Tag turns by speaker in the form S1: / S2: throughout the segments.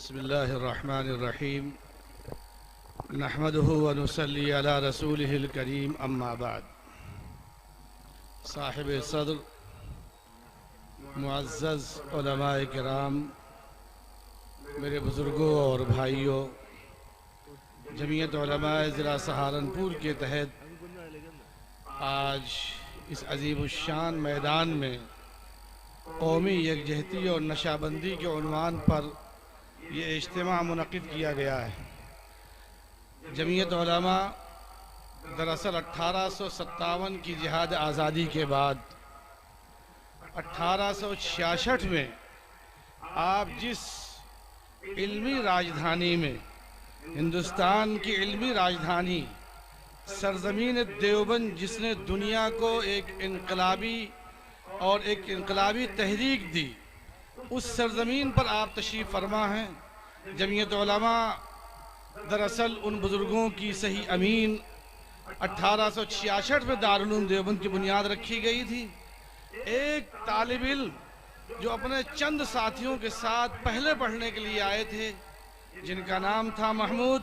S1: बिस्मिल्लाहिर्रहमानिर्रहीम नहमदुहु व नुसल्ली अला रसूलिहिल करीम अम्मा बाद। साहिब सद्र मुअज़्ज़ज़ उलमाए किराम, मेरे बुज़ुर्गों और भाइयों, जमीयत उलमाए ज़िला सहारनपुर के तहत आज इस अज़ीमुश्शान मैदान में कौमी यकजहती और नशाबंदी के उन्वान पर ये इज्तिमा मुनक़िद किया गया है। जमीयत उलमा दरअसल 1857 की जिहाद आज़ादी के बाद 1866 में आप जिस इल्मी राजधानी में, हिंदुस्तान की इल्मी राजधानी सरज़मीन देवबंद, जिसने दुनिया को एक इनकलाबी तहरीक दी, उस सरज़मीन पर आप तशरीफ़ फरमा हैं। जमीयत उलमा दरअसल उन बुज़ुर्गों की सही अमीन 1866 में दारुल उलूम देवबंद की बुनियाद रखी गई थी। एक तालिब इल्म जो अपने चंद साथियों के साथ पहले पढ़ने के लिए आए थे, जिनका नाम था महमूद,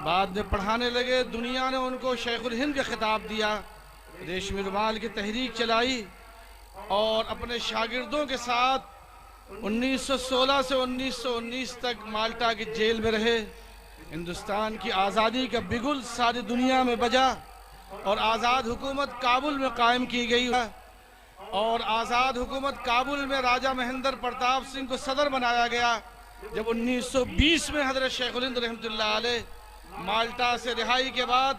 S1: बाद में पढ़ाने लगे। दुनिया ने उनको शेखुल हिंद का खिताब दिया, रेशमी रुमाल की तहरीक चलाई और अपने शागिर्दों के साथ 1916 से 1919 तक माल्टा की जेल में रहे। हिंदुस्तान की आज़ादी का बिगुल सारी दुनिया में बजा और आज़ाद हुकूमत काबुल में कायम की गई और आज़ाद हुकूमत काबुल में राजा महेंद्र प्रताप सिंह को सदर बनाया गया। जब 1920 में हज़रत शेखुल हिंद रहमतुल्लाह अलैह माल्टा से रिहाई के बाद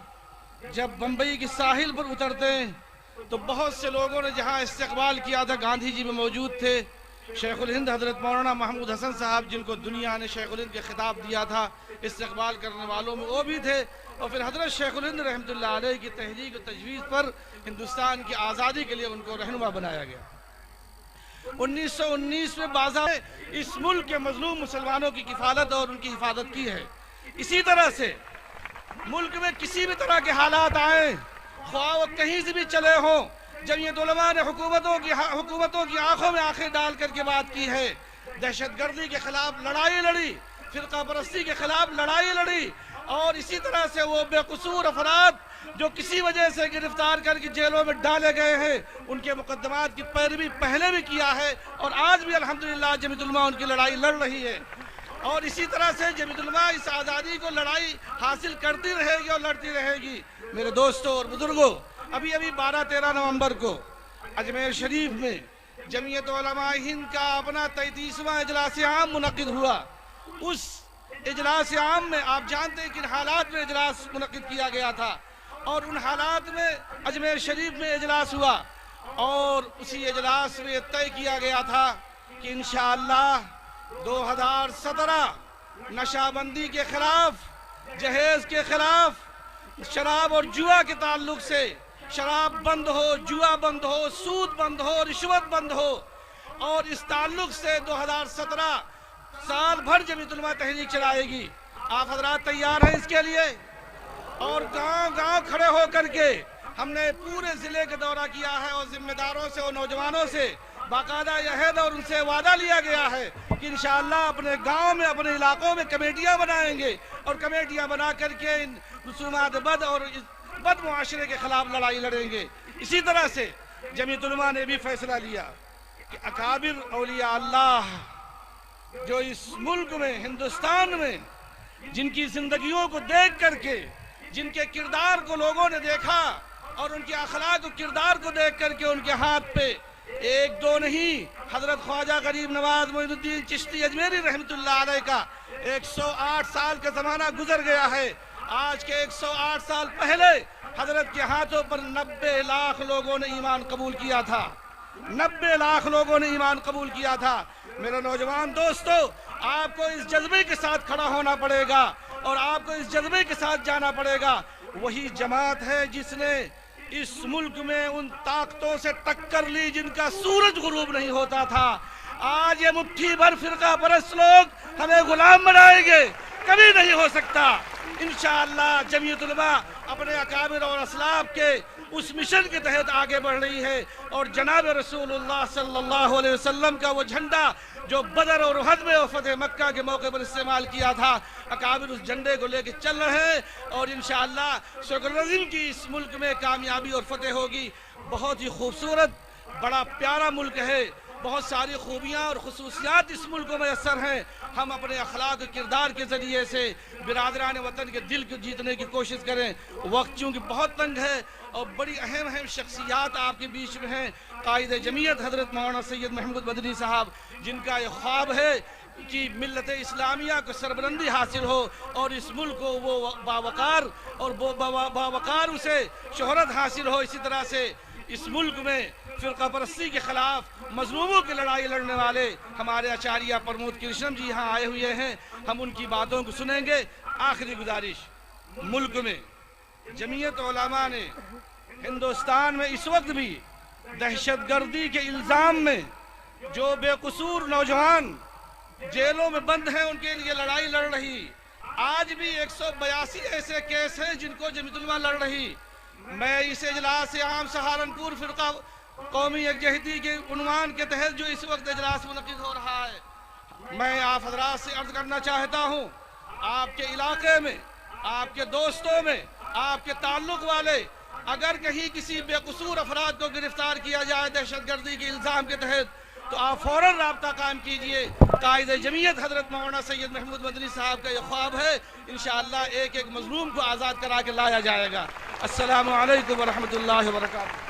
S1: जब बम्बई की साहिल पर उतरते हैं तो बहुत से लोगों ने जहां इस्तकबाल किया था, गांधी जी भी मौजूद थे। शेखुल हिंद हज़रत मौलाना महमूद हसन साहब, जिनको दुनिया ने शेखुल हिंद के खिताब दिया था, इस्तकबाल करने वालों में वो भी थे। और फिर हज़रत शेखुल हिंद रहमतुल्लाह अलैह की तहरीक और तजवीज़ पर हिंदुस्तान की आज़ादी के लिए उनको रहनुमा बनाया गया। 1919 में बाज़ार इस मुल्क के मजलूम मुसलमानों की किफ़ालत और उनकी हिफाजत की है। इसी तरह से मुल्क में किसी भी तरह के हालात आए, ख्वाह वो कहीं से भी चले हों, जमीयत उलमा ने हुकूमतों की आंखों में आंखें डाल करके बात की है। दहशतगर्दी के खिलाफ लड़ाई लड़ी, फिरका परस्ती के खिलाफ लड़ाई लड़ी और इसी तरह से वो बेकसूर अफराद जो किसी वजह से गिरफ्तार करके जेलों में डाले गए हैं, उनके मुकदमात की पैरवी पहले भी किया है और आज भी अल्हम्दुलिल्लाह जमीयत उलमा उनकी लड़ाई लड़ रही है। और इसी तरह से जमीयत उलमा इस आज़ादी को लड़ाई हासिल करती रहेगी और लड़ती रहेगी। मेरे दोस्तों और बुजुर्गों, अभी 12-13 नवंबर को अजमेर शरीफ में जमीयत उलमा हिंद का अपना 33वां इजलास आम मुनक़िद हुआ। उस इजलास आम में आप जानते हैं किन हालात में इजलास मुनक़िद किया गया था और उन हालात में अजमेर शरीफ में इजलास हुआ और उसी इजलास में तय किया गया था कि इंशाअल्लाह 2017 नशाबंदी के खिलाफ, जहेज के खिलाफ, शराब और जुआ के ताल्लुक से, शराब बंद हो, जुआ बंद हो, सूद बंद हो, रिश्वत बंद हो और इस ताल्लुक से 2017 साल भर जमीयत उलमा तहरीक चलाएगी। आप हजरात तैयार हैं इसके लिए? और गांव-गांव खड़े होकर के हमने पूरे जिले का दौरा किया है और जिम्मेदारों से और नौजवानों से बाकायदा यहद और उनसे वादा लिया गया है कि इंशाअल्लाह अपने गांव में, अपने इलाकों में कमेटियां बनाएंगे और कमेटियां बना करके इन रसूमात बद और इस बद मुआशरे के खिलाफ लड़ाई लड़ेंगे। इसी तरह से जमीयत उलमा ने भी फैसला लिया कि अकाबिर औलिया अल्लाह जो इस मुल्क में, हिंदुस्तान में, जिनकी जिंदगियों को देख करके, जिनके किरदार को लोगों ने देखा और उनके अखलाक और किरदार को देख करके उनके हाथ पे एक दो नहीं, हजरत ख्वाजा गरीब नवाज मोइनुद्दीन चिश्ती अजमेरी रहमतुल्लाह अलैह का 108 साल का जमाना गुजर गया है। आज के 108 साल पहले हजरत के हाथों पर 90 लाख लोगों ने ईमान कबूल किया था। 90 लाख लोगों ने ईमान कबूल किया था। मेरे नौजवान दोस्तों, आपको इस जज्बे के साथ खड़ा होना पड़ेगा और आपको इस जज्बे के साथ जाना पड़ेगा। वही जमात है जिसने इस मुल्क में उन ताकतों से टक्कर ली जिनका सूरज गुरूब नहीं होता था। आज ये मुट्ठी भर फिरका परस्त लोग हमें गुलाम बनाएंगे, कभी नहीं हो सकता। इंशाअल्लाह जमीयत उलमा अपने अकाबिर और असलाफ के उस मिशन के तहत आगे बढ़ रही है और जनाब रसूलुल्लाह सल्लल्लाहु अलैहि वसल्लम का वो झंडा जो बदर और उहद में और फतेह मक्का के मौके पर इस्तेमाल किया था। अकाबिर उस झंडे को लेकर चल रहे हैं और इंशाअल्लाह सुगरनज़ीम की इस मुल्क में कामयाबी और फतेह होगी। बहुत ही खूबसूरत बड़ा प्यारा मुल्क है, बहुत सारी खूबियाँ और खुसूसियात इस मुल्क को मैसर हैं। हम अपने अखलाक किरदार के ज़रिए से बिरादरान वतन के दिल को जीतने की कोशिश करें। वक्त चूँकि बहुत तंग है और बड़ी अहम अहम शख्सियात आपके बीच में हैं। कायद जमीयत हज़रत मौलाना सैयद महमूद मदनी साहब, जिनका ये ख्वाब है कि मिल्लत इस्लामिया को सरबलंदी हासिल हो और इस मुल्क को वो बावकार और वो बावकार उसे शोहरत हासिल हो। इसी तरह से इस मुल्क में फ़िरक़ा परस्ती के ख़िलाफ़ मज़लूमों की लड़ाई लड़ने वाले हमारे आचार्य प्रमोद कृष्णम जी यहाँ आए हुए हैं, हम उनकी बातों को सुनेंगे। आखिरी गुजारिश, मुल्क में जमीयत उलमा ने हिंदुस्तान में इस वक्त भी दहशतगर्दी के इल्ज़ाम में जो बेकसूर नौजवान जेलों में बंद हैं उनके लिए लड़ाई लड़ रही। आज भी 182 ऐसे केस हैं जिनको जमीयत उलमा लड़ रही। मैं इस इजलास से आम सहारनपुर फ़िरक़ा कौमी यकजहती के उन्वान के तहत जो इस वक्त इजलास मुनक़िद हो रहा है, मैं आप हज़रात से अर्ज़ करना चाहता हूँ, आपके इलाके में, आपके दोस्तों में, आपके ताल्लुक़ वाले अगर कहीं किसी बेकसूर अफराद को गिरफ्तार किया जाए दहशतगर्दी के इल्ज़ाम के तहत, तो आप फ़ौरन राब्ता कायम कीजिए। कायद जमीयत हज़रत मौलाना सैयद महमूद मदनी साहब का ये ख्वाब है, इंशाअल्लाह एक एक मज़लूम को आज़ाद करा के लाया जाएगा। अस्सलामु अलैकुम व रहमतुल्लाहि व बरकातुहू।